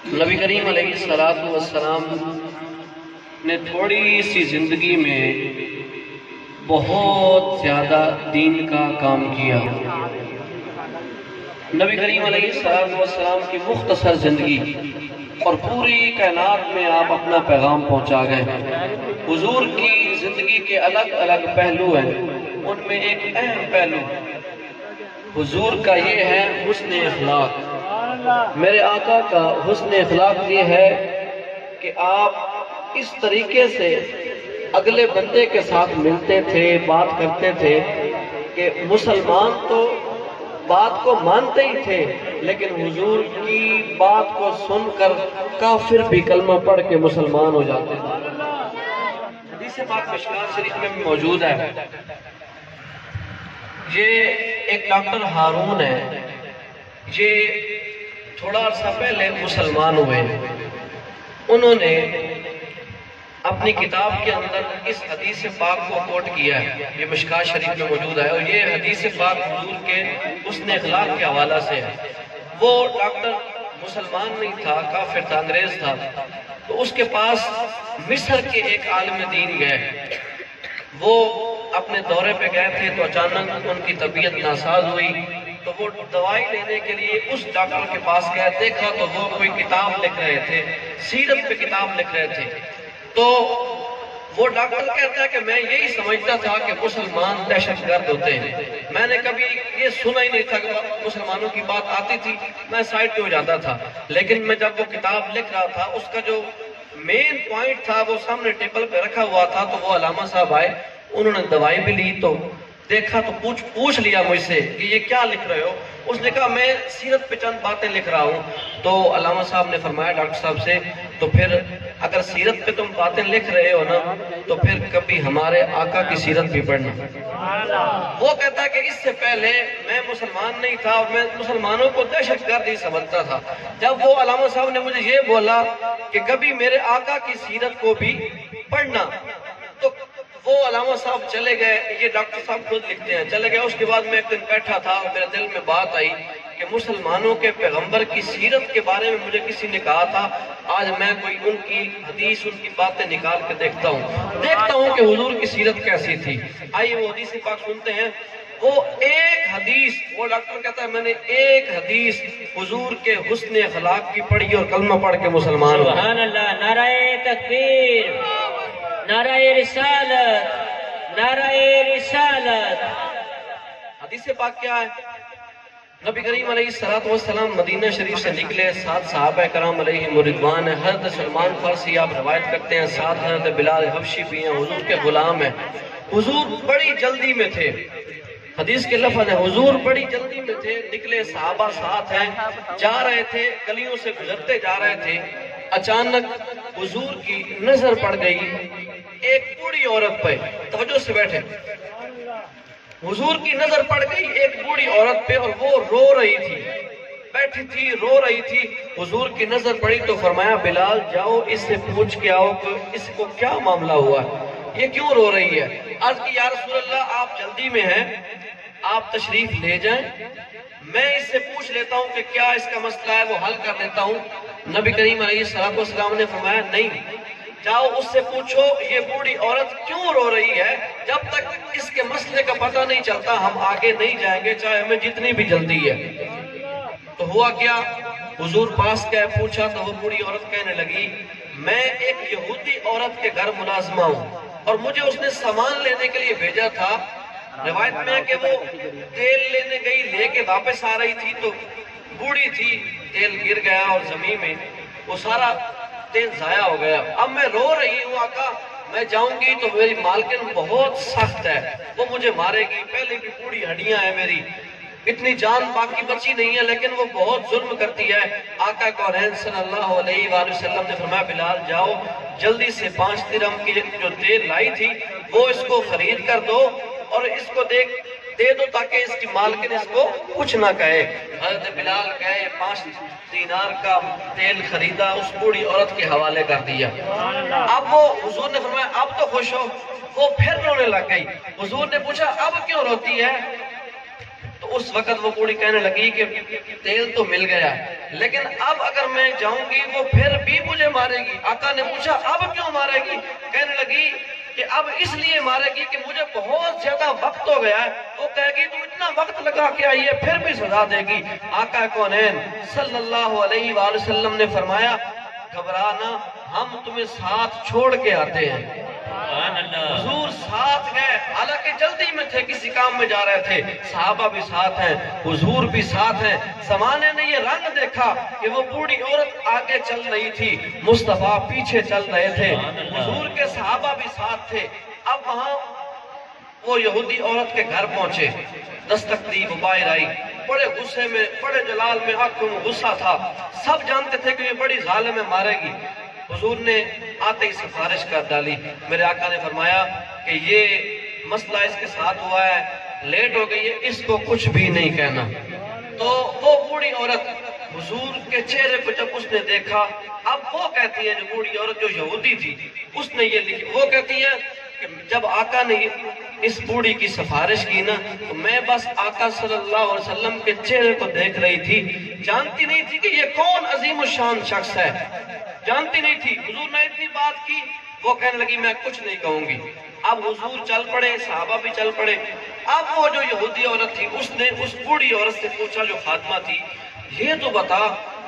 نبی کریم علیہ السلام نے تھوڑی سی زندگی میں بہت زیادہ دین کا کام کیا۔ نبی کریم علیہ السلام کی مختصر زندگی اور پوری کائنات میں آپ اپنا پیغام پہنچا گئے۔ حضور کی زندگی کے الگ الگ پہلو ہیں، ان میں ایک اہم پہلو حضور کا یہ ہے حسن اخلاق۔ میرے آقا کا حسن اخلاق یہ ہے کہ آپ اس طریقے سے اگلے بندے کے ساتھ ملتے تھے، بات کرتے تھے کہ مسلمان تو بات کو مانتے ہی تھے، لیکن حضور کی بات کو سن کر کافر بھی کلمہ پڑھ کے مسلمان ہو جاتے تھے۔ حدیث پاک مشکوٰۃ شریف میں موجود ہے، یہ ایک ڈاکٹر ہارون ہے، یہ تھوڑا عرصہ پہلے مسلمان ہوئے۔ انہوں نے اپنی کتاب کے اندر اس حدیث پاک کو کوٹ کیا ہے، یہ مشکوٰۃ شریف میں موجود ہے، اور یہ حدیث پاک حضور کے حسن اخلاق کے حوالہ سے ہے۔ وہ ڈاکٹر مسلمان نہیں تھا، کافر تھا، انگریز تھا، تو اس کے پاس مصر کے ایک عالم دین گئے۔ وہ اپنے دورے پہ گئے تھے تو اچانک ان کی طبیعت ناساز ہوئی، تو وہ دوائی لینے کے لیے اس ڈاکٹر کے پاس گئے۔ دیکھا تو وہ کوئی کتاب لکھ رہے تھے، سیرت پہ کتاب لکھ رہے تھے۔ تو وہ ڈاکٹر کہتا ہے کہ میں یہی سمجھتا تھا کہ مسلمان دہشت گرد ہوتے ہیں، میں نے کبھی یہ سنا ہی نہیں تھا کہ مسلمانوں کی بات آتی تھی، میں سائڈ پہ ہو جاتا تھا۔ لیکن میں جب وہ کتاب لکھ رہا تھا، اس کا جو مین پوائنٹ تھا وہ سامنے ٹیبل پہ رکھا ہوا تھا، تو وہ علامہ صاحب آئے، انہوں نے دوائی بھی لی، تو دیکھا تو پوچھ لیا مجھ سے کہ یہ کیا لکھ رہے ہو؟ اس نے کہا میں سیرت پہ چند باتیں لکھ رہا ہوں۔ تو علامہ صاحب نے فرمایا ڈاکٹر صاحب سے، تو پھر اگر سیرت پہ تم باتیں لکھ رہے ہو نا، تو پھر کبھی ہمارے آقا کی سیرت بھی پڑھنا۔ وہ کہتا ہے کہ اس سے پہلے میں مسلمان نہیں تھا اور میں مسلمانوں کو دہشت گرد ہی سمجھتا تھا۔ جب وہ علامہ صاحب نے مجھے یہ بولا کہ کبھی میرے آقا کی سیرت کو بھی پڑھنا، تو وہ علامہ صاحب چلے گئے، یہ ڈاکٹر صاحب خود لکھتے ہیں، چلے گئے۔ اس کے بعد میں ایک دن بیٹھا تھا، میرے دل میں بات آئی کہ مسلمانوں کے پیغمبر کی سیرت کے بارے میں مجھے کسی نے کہا تھا، آج میں کوئی ان کی حدیث، ان کی باتیں نکال کے دیکھتا ہوں کہ حضور کی سیرت کیسی تھی۔ آئیے وہ حدیث پاک سنتے ہیں۔ وہ ایک حدیث، وہ ڈاکٹر کہتا ہے میں نے ایک حدیث حضور کے حسن اخلاق کی پڑھی اور کلمہ پڑھ کے مسلمان ہوا۔ سبحان اللہ، نعرہ تکبیر، نعرہ رسالت، نعرہ رسالت۔ حدیث پاک کیا ہے؟ نبی کریم علیہ السلام مدینہ شریف سے نکلے، 7 صحابہ کرام علیہم رضوان ہیں، حضرت سلمان فارسی آپ روایت کرتے ہیں، 7 حضرت بلال حبشی بھی ہیں، حضور کے غلام ہیں۔ حضور بڑی جلدی میں تھے، حدیث کے لفظ ہے حضور بڑی جلدی میں تھے، نکلے، صحابہ ساتھ ہیں، جا رہے تھے، گلیوں سے گزرتے جا رہے تھے۔ اچانک حضور کی نظر پڑ گئی ایک بوڑھی عورت پہ، توجہ سے بیٹھے، حضور کی نظر پڑ گئی ایک بوڑھی عورت پہ، اور وہ رو رہی تھی، بیٹھی تھی رو رہی تھی۔ حضور کی نظر پڑی تو فرمایا بلال جاؤ اس سے پوچھ کے آؤ کہ اس کو کیا معاملہ ہوا ہے، یہ کیوں رو رہی ہے؟ عرض کی یا رسول اللہ آپ جلدی میں ہیں، آپ تشریف لے جائیں، میں اس سے پوچھ لیتا ہوں کہ کیا اس کا مسئلہ ہے، وہ حل کر لیتا ہوں۔ نبی کریم علیہ السلام نے فرمایا نہیں، جاؤ اس سے پوچھو یہ بوڑھی عورت کیوں رو رہی ہے، جب تک اس کے مسئلے کا پتہ نہیں چلتا ہم آگے نہیں جائیں گے، چاہے ہمیں جتنی بھی جلدی ہے۔ تو ہوا کیا، حضور پاس گئے، پوچھا تو وہ بوڑھی عورت کہنے لگی میں ایک یہودی عورت کے گھر ملازمہ ہوں، اور مجھے اس نے سامان لینے کے لیے بھیجا تھا۔ روایت میں ہے کہ وہ تیل لینے گئی، لے کے واپس آ رہی تھی تو بوڑھی تھی، تیل گر گیا اور زمین میں وہ سارا تیل ضائع ہو گیا۔ اب میں رو رہی ہوں آقا، میں جاؤں گی تو میری مالکن بہت سخت ہے، وہ مجھے مارے گی، پہلے بھی بوڑھی ہڈیاں ہیں میری، اتنی جان باقی بچی نہیں ہے، لیکن وہ بہت ظلم کرتی ہے۔ آقا کونین صلی اللہ علیہ وآلہ وسلم نے فرمایا بلال جاؤ جلدی سے 5 درہم کی جو تیل لائی تھی وہ اس کو خرید کر دو اور اس کو دے دو تاکہ اس کی مالکن اس کو کچھ نہ کہے۔ حضرت بلال گئے، 5 دینار کا تیل خریدا، اس بوڑھی عورت کے حوالے کر دیا۔ اب وہ حضور نے فرمایا اب تو خوش ہو، وہ پھر رونے لگ گئی۔ حضور نے پوچھا اب کیوں روتی ہے؟ تو اس وقت وہ بوڑھی کہنے لگی کہ تیل تو مل گیا لیکن اب اگر میں جاؤں گی وہ پھر بھی مجھے مارے گی۔ آقا نے پوچھا اب کیوں مارے گی؟ کہنے لگی کہ اب اس لیے مارے گی کہ مجھے بہت زیادہ وقت ہو گیا ہے، وہ کہے گی تم اتنا وقت لگا کے آئیے پھر بھی سزا دے گی۔ آقا کونین صلی اللہ علیہ وآلہ وسلم نے فرمایا گھبرانا، ہم تمہیں ساتھ چھوڑ کے آتے ہیں۔ حضور ساتھ گئے، حالانکہ جلدی میں تھے، کسی کام میں جا رہے تھے، صحابہ بھی ساتھ ہیں، حضور بھی ساتھ ہیں۔ زمانے نے یہ رنگ دیکھا کہ وہ بوڑھی عورت آگے چل رہی تھی، مصطفیٰ پیچھے چل رہے تھے، حضور کے صحابہ بھی ساتھ تھے۔ اب وہاں وہ یہودی عورت کے گھر پہنچے، دستک دی، وہ باہر آئی، بڑے غصے میں، بڑے جلال میں، آنکھوں میں غصہ تھا، سب جانتے تھے کہ یہ بڑی ظالم ہے، مارے گی۔ حضور نے آتے ہی سفارش کر ڈالی۔ میرے آقا نے فرمایا کہ یہ مسئلہ اس کے ساتھ ہوا ہے، لیٹ ہو گئی ہے، اس کو کچھ بھی نہیں کہنا۔ تو وہ بوڑھی عورت حضور کے چہرے پہ جب اس نے دیکھا، اب وہ کہتی ہے، جو بوڑھی عورت جو یہودی تھی اس نے یہ لکھی، وہ کہتی ہے کہ جب آقا نے اس بوڑھی کی سفارش کی نا تو میں بس آقا صلی اللہ علیہ وسلم کے چہرے کو دیکھ رہی تھی، جانتی نہیں تھی کہ یہ کون عظیم الشان شخص ہے، جانتی نہیں تھی۔ حضور نے اتنی بات کی، وہ کہنے لگی میں کچھ نہیں کہوں گی۔ اب حضور چل پڑے، صحابہ بھی چل پڑے۔ اب وہ جو یہودی عورت تھی اس نے اس بوڑھی عورت سے پوچھا جو خادمہ تھی، یہ تو بتا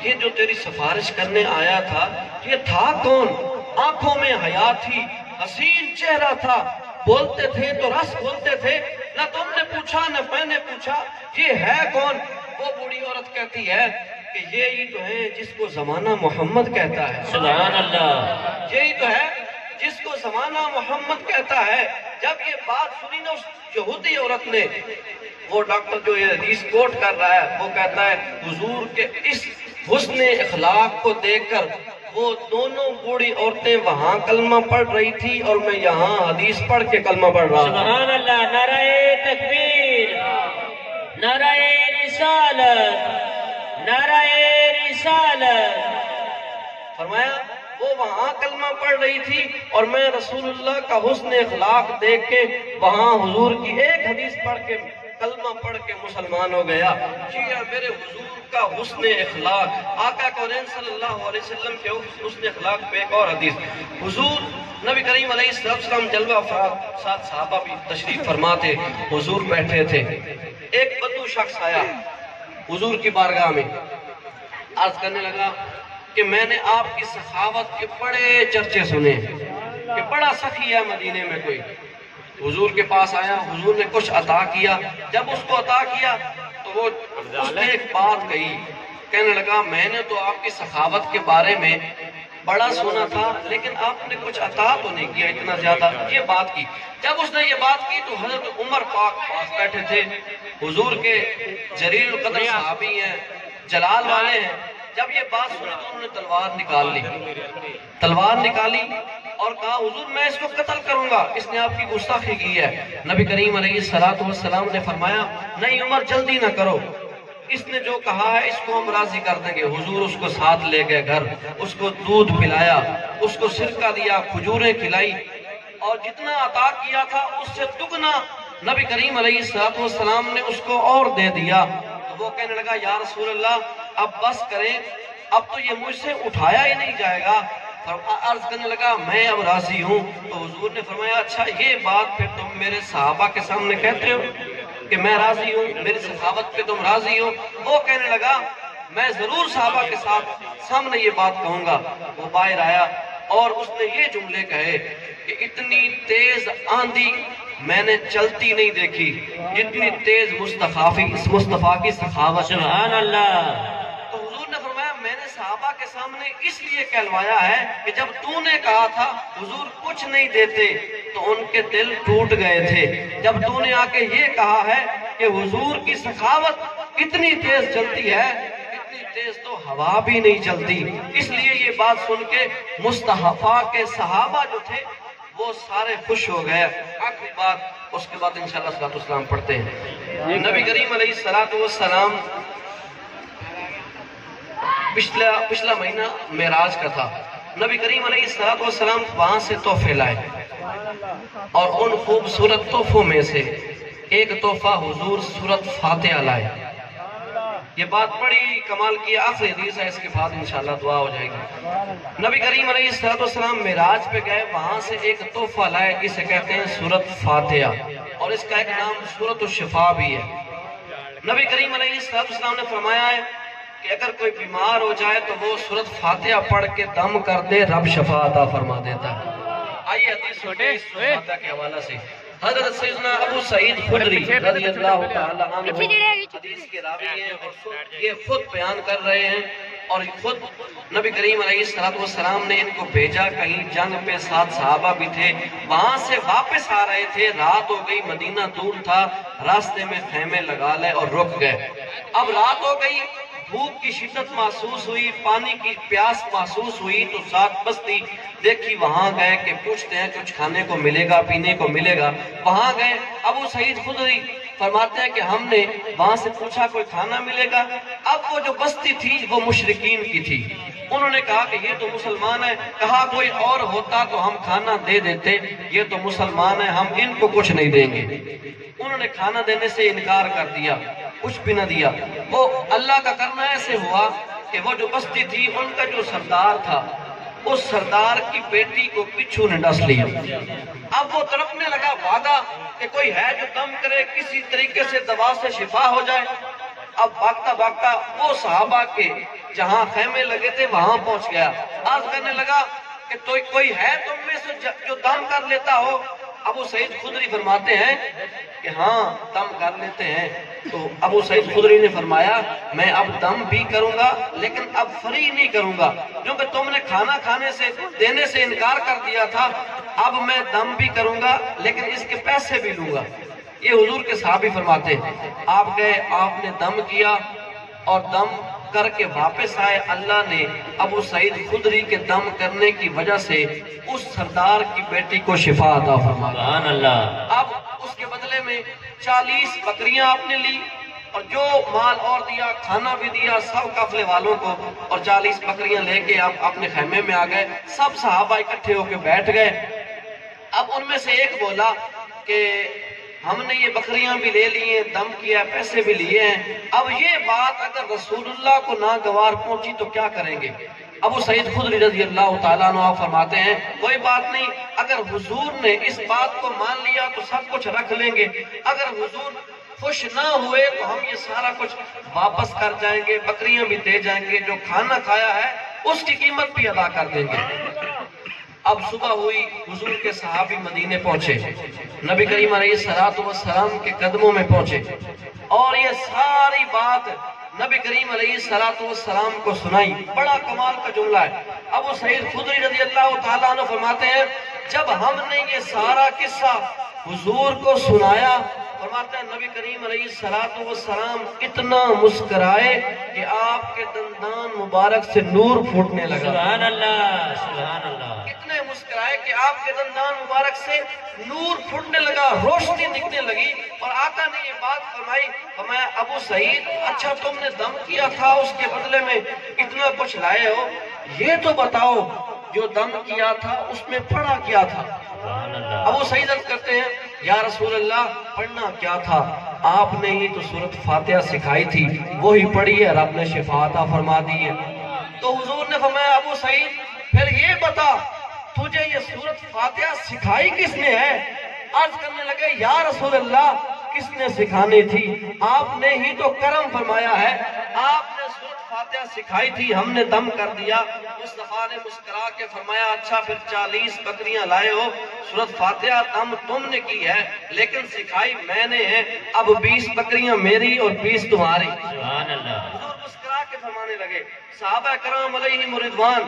یہ جو تیری سفارش کرنے آیا تھا یہ تھا کون؟ آنکھوں میں حیا تھی، حسین چہرہ تھا، بولتے تھے تو رس بولتے تھے، نہ تم نے پوچھا نہ میں نے پوچھا یہ ہے کون؟ وہ بوڑھی عورت کہتی ہے کہ یہی تو ہے جس کو زمانہ محمد کہتا ہے۔ سبحان اللہ، یہی تو ہے جس کو زمانہ محمد کہتا ہے۔ جب یہ بات سنی نا اس یہودی عورت نے، وہ ڈاکٹر جو یہ حدیث کوٹ کر رہا ہے وہ کہتا ہے حضور کے اس حسن اخلاق کو دیکھ کر وہ دونوں بوڑھی عورتیں وہاں کلمہ پڑھ رہی تھی اور میں یہاں حدیث پڑھ کے کلمہ پڑھ رہا ہوں۔ سبحان اللہ، نعرہ تکبیر، نعرہ رسالت، نعرہ رسالت۔ فرمایا وہ وہاں کلمہ پڑھ رہی تھی اور میں رسول اللہ کا حسن اخلاق دیکھ کے وہاں حضور کی ایک حدیث پڑھ کے کلمہ پڑھ کے مسلمان ہو گیا۔ یہ میرے حضور کا حسن اخلاق، آقا کونین صلی اللہ علیہ وسلم کے حسن اخلاق پہ ایک اور حدیث۔ حضور نبی کریم علیہ السلام جلوہ افراد ساتھ صحابہ بھی تشریف فرما تھے، حضور بیٹھے تھے، ایک بدو شخص آیا حضور کی بارگاہ میں، عرض کرنے لگا کہ میں نے آپ کی سخاوت کے بڑے چرچے سنے کہ بڑا سخی ہے مدینے میں کوئی۔ حضور کے پاس آیا، حضور نے کچھ عطا کیا، جب اس کو عطا کیا تو وہ اس نے ایک بات کہی، کہنے لگا میں نے تو آپ کی سخاوت کے بارے میں بڑا سنا تھا لیکن آپ نے کچھ عطا تو نہیں کیا اتنا زیادہ، یہ بات کی۔ جب اس نے یہ بات کی تو حضرت عمر پاک پاس بیٹھے تھے، حضور کے جلیل القدر صحابی ہیں، جلال والے ہیں۔ جب یہ بات سنی تو انہوں نے تلوار نکال لی، تلوار نکالی اور کہا حضور میں اس کو قتل کروں گا، اس نے آپ کی گستاخی کی ہے۔ نبی کریم علیہ السلام نے فرمایا نہیں عمر جلدی نہ کرو، اس نے جو کہا ہے اس کو ہم راضی کر دیں گے۔ حضور اس کو ساتھ لے گئے گھر، اس کو دودھ پلایا، اس کو سرکہ دیا، کھجوریں کھلائی اور جتنا عطا کیا تھا اس سے دگنا نبی کریم علیہ السلام نے اس کو اور دے دیا۔ تو وہ کہنے لگا یا رسول اللہ اب بس کریں، اب تو یہ مجھ سے اٹھایا ہی نہیں جائے گا۔ عرض کرنے لگا میں اب راضی ہوں۔ تو حضور نے فرمایا اچھا یہ بات پھر تم میرے صحابہ کے سامنے کہتے ہو کہ میں راضی ہوں، میری سخاوت پہ تم راضی ہو؟ وہ کہنے لگا میں ضرور صحابہ کے ساتھ سامنے یہ بات کہوں گا۔ وہ باہر آیا اور اس نے یہ جملے کہے کہ اتنی تیز آندھی میں نے چلتی نہیں دیکھی جتنی تیز مصطفیٰ کی سخاوت۔ سبحان اللہ۔ تو حضور نے فرمایا میں نے صحابہ کے سامنے اس لیے کہلوایا ہے کہ جب تو نے کہا تھا حضور کچھ نہیں دیتے تو ان کے دل ٹوٹ گئے تھے، جب تو نے آ کے یہ کہا ہے کہ حضور کی سخاوت اتنی تیز چلتی ہے اتنی تیز تو ہوا بھی نہیں چلتی، اس لیے یہ بات سن کے مصطفیٰ کے صحابہ جو تھے وہ سارے خوش ہو گئے۔ آخری بات اس کے بعد انشاءاللہ صلاۃ والسلام پڑھتے ہیں۔ نبی کریم علیہ السلام پچھلا مہینہ معراج کا تھا، نبی کریم علیہ السلام وہاں سے تحفے لائے اور ان خوبصورت تحفوں میں سے ایک تحفہ حضور سورت فاتحہ لائے. یہ بات بڑی کمال کی آخری حدیث ہے، اس کے بعد انشاءاللہ دعا ہو جائے گی. نبی کریم علیہ السلام معراج پہ گئے، وہاں سے ایک تحفہ لائے، اسے کہتے ہیں سورت فاتحہ، اور اس کا ایک نام سورت الشفا بھی ہے. نبی کریم علیہ السلام نے فرمایا ہے کہ اگر کوئی بیمار ہو جائے تو وہ سورت فاتحہ پڑھ کے دم کر دے، رب شفا عطا فرما دیتا ہے. آئیے حدیث سنتے ہیں اس فاتحہ کے حوالہ سے. حضرت سیدنا ابو سعید خدری رضی اللہ تعالی عنہ حدیث کے راوی ہیں، اور یہ خود بیان کر رہے ہیں، اور خود نبی کریم علیہ السلام نے ان کو بھیجا. کہیں جنگ پہ ساتھ صحابہ بھی تھے، وہاں سے واپس آ رہے تھے، رات ہو گئی، مدینہ دور تھا، راستے میں خیمے لگا لے اور رک گئے. اب رات ہو گئی، بھوک کی شدت محسوس ہوئی، پانی کی پیاس محسوس ہوئی، تو ساتھ بستی دیکھی، وہاں گئے کہ پوچھتے ہیں کچھ کھانے کو ملے گا، پینے کو ملے گا. وہاں گئے، ابو سعید خدری فرماتے ہیں کہ ہم نے وہاں سے پوچھا کوئی کھانا ملے گا. اب وہ جو بستی تھی وہ مشرکین کی تھی. انہوں نے کہا کہ یہ تو مسلمان ہے، کہا کوئی اور ہوتا تو ہم کھانا دے دیتے، یہ تو مسلمان ہے، ہم ان کو کچھ نہیں دیں گے. انہوں نے کھانا دینے سے انکار کر دیا، کچھ بھی نہ دیا. وہ اللہ کا کرنا ایسے ہوا کہ وہ جو بستی تھی، ان کا جو سردار تھا، اس سردار کی بیٹی کو بچھو نے ڈس لیا. اب وہ تڑپنے لگا، بھاگا کہ کوئی ہے جو دم کرے، کسی طریقے سے دوا سے شفا ہو جائے. اب بھاگتا بھاگتا وہ صحابہ کے جہاں خیمے لگے تھے وہاں پہنچ گیا. عرض کرنے لگا کہ کوئی ہے تم میں سے جو دم کر لیتا ہو؟ ابو سعید خدری فرماتے ہیں کہ ہاں دم کر لیتے ہیں. تو ابو سعید خدری نے فرمایا میں اب دم بھی کروں گا، لیکن اب فری نہیں کروں گا، کیونکہ تم نے کھانا کھانے سے دینے سے انکار کر دیا تھا. اب میں دم بھی کروں گا لیکن اس کے پیسے بھی لوں گا. یہ حضور کے صحابی فرماتے ہیں آپ گئے، آپ نے دم کیا اور دم کر کے واپس آئے. اللہ نے ابو سعید خدری کے دم کرنے کی وجہ سے اس سردار کی بیٹی کو شفا عطا فرمایا. سبحان اللہ. اب اس کے بدلے میں 40 بکریاں آپ نے لی، اور جو مال اور دیا، کھانا بھی دیا سب قافلے والوں کو، اور 40 بکریاں لے کے آپ اپنے خیمے میں آ گئے. سب صحابہ اکٹھے ہو کے بیٹھ گئے. اب ان میں سے ایک بولا کہ ہم نے یہ بکریاں بھی لے لی ہیں، دم کیا، پیسے بھی لیے ہیں، اب یہ بات اگر رسول اللہ کو ناگوار پہنچی تو کیا کریں گے؟ ابو سعید خدری رضی اللہ تعالیٰ عنہ فرماتے ہیں کوئی بات نہیں، اگر حضور نے اس بات کو مان لیا تو سب کچھ رکھ لیں گے، اگر حضور خوش نہ ہوئے تو ہم یہ سارا کچھ واپس کر جائیں گے، بکریاں بھی دے جائیں گے، جو کھانا کھایا ہے اس کی قیمت بھی ادا کر دیں گے. اب صبح ہوئی، حضور کے صحابی مدینے پہنچے، نبی کریم علیہ السلام کے قدموں میں پہنچے، اور یہ ساری بات نبی کریم علیہ السلام کو سنائی. بڑا کمال کا جملہ ہے. ابو سعید خدری رضی اللہ تعالیٰ عنہ فرماتے ہیں جب ہم نے یہ سارا قصہ حضور کو سنایا، فرماتے ہیں نبی کریم علیہ السلام اتنا مسکرائے کہ آپ کے دندان مبارک سے نور پھوٹنے لگا. سبحان اللہ. سبحان اللہ. اتنے مسکرائے کہ آپ کے دندان مبارک سے نور پھوٹنے لگا، روشنی نکلنے لگی. اور آقا نے یہ بات فرمایا ابو سعید اچھا تم نے دم کیا تھا، اس کے بدلے میں اتنا کچھ لائے ہو، یہ تو بتاؤ جو دم کیا تھا اس میں پڑھا کیا تھا؟ سبحان اللہ. ابو سعید عرض کرتے ہیں یا رسول اللہ پڑھنا کیا تھا؟ آپ نے ہی تو سورت فاتحہ سکھائی تھی، وہی پڑھی ہے، رب نے شفا عطا فرما دی ہے. تو حضور نے فرمایا ابو سعید پھر یہ بتا تجھے یہ سورت فاتحہ سکھائی کس نے ہے؟ عرض کرنے لگے یا رسول اللہ کس نے سکھانی تھی؟ آپ نے ہی تو کرم فرمایا ہے، آپ نے سورت فاتحہ سکھائی تھی، ہم نے دم کر دیا. مصطفیٰ نے مسکرا کے فرمایا اچھا پھر 40 بکریاں لائے ہو، سورت فاتحہ دم تم نے کی ہے لیکن سکھائی میں نے ہے، اب 20 بکریاں میری اور 20 تمہاری. سبحان اللہ. حضور مسکرا کے فرمانے لگے. صحابہ کرام علیہم رضوان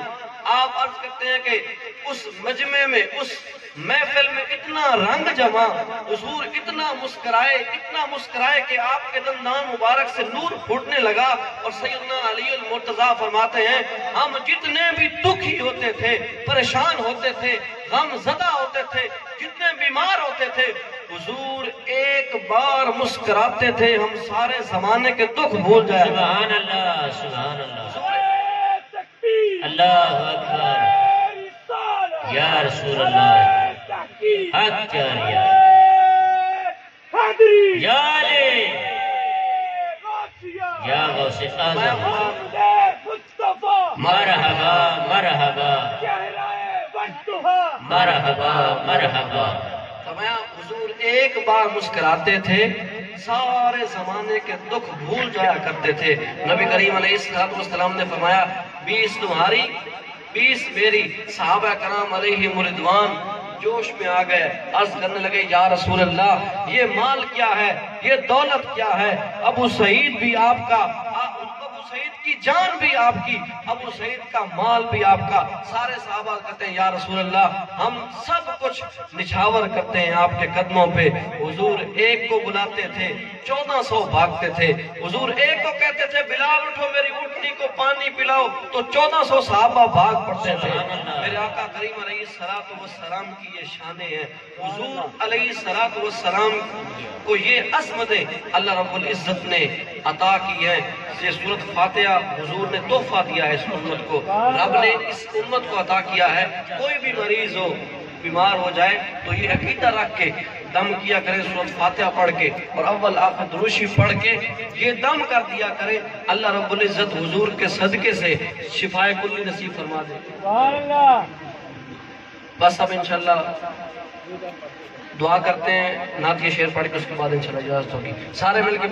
آپ عرض کرتے ہیں کہ اس مجمع میں، اس محفل میں اتنا رنگ جمع، حضور اتنا مسکرائے کہ آپ کے دندان مبارک سے نور پھوٹنے لگا. اور سیدنا علی المرتضیٰ فرماتے ہیں ہم جتنے بھی دکھی ہوتے تھے، پریشان ہوتے تھے، غم زدہ ہوتے تھے، جتنے بیمار ہوتے تھے، حضور ایک بار مسکراتے تھے ہم سارے زمانے کے دکھ بھول جائے. سبحان اللہ. سبحان اللہ. اللہ اکبر. یا رسول اللہ. حق جاریہ. یا علی یا غوث اعظم مرحبا مرحبا مرحبا مرحبا۔ فرمایا حضور ایک بار مسکراتے تھے سارے زمانے کے دکھ بھول جایا کرتے تھے۔ نبی کریم علیہ السلام نے فرمایا 20 تمہاری 20 میری۔ صحابہ کرام علیہ رضوان جوش میں آ گئے، عرض کرنے لگے یا رسول اللہ یہ مال کیا ہے، یہ دولت کیا ہے؟ ابو سعید بھی آپ کا، ابو سعید کی جان بھی آپ کی، ابو سعید کا مال بھی آپ کا۔ سارے صحابہ کہتے ہیں یا رسول اللہ ہم سب کچھ نچھاور کرتے ہیں آپ کے قدموں پہ۔ حضور ایک کو بلاتے تھے 1400 بھاگتے تھے۔ حضور ایک کو کہتے تھے بلال اٹھو میری اونٹنی کو پانی پلاؤ تو 1400 صحابہ بھاگ پڑتے تھے۔ میرے آقا کریم علیہ السلام کی یہ شانیں ہیں۔ حضور علیہ السلام کو یہ عظمتیں اللہ رب العزت نے عطا کی ہیں۔ یہ سورۃ فاتحہ حضور نے تحفہ دیا ہے اس امت کو، رب نے اس امت کو عطا کیا ہے۔ کوئی بھی مریض ہو، بیمار ہو جائے تو یہ عقیدہ رکھ کے دم کیا کرے، سورۃ فاتحہ پڑھ کے اور اول آخر دروشی پڑھ کے یہ دم کر دیا کرے۔ اللہ رب العزت حضور کے صدقے سے شفائے کلی نصیب فرما دے۔ بس اب انشاءاللہ دعا کرتے ہیں، نعت کے شعر پڑھ کے اس کے بعد انشاءاللہ اجازت ہوگی۔ سارے مل کے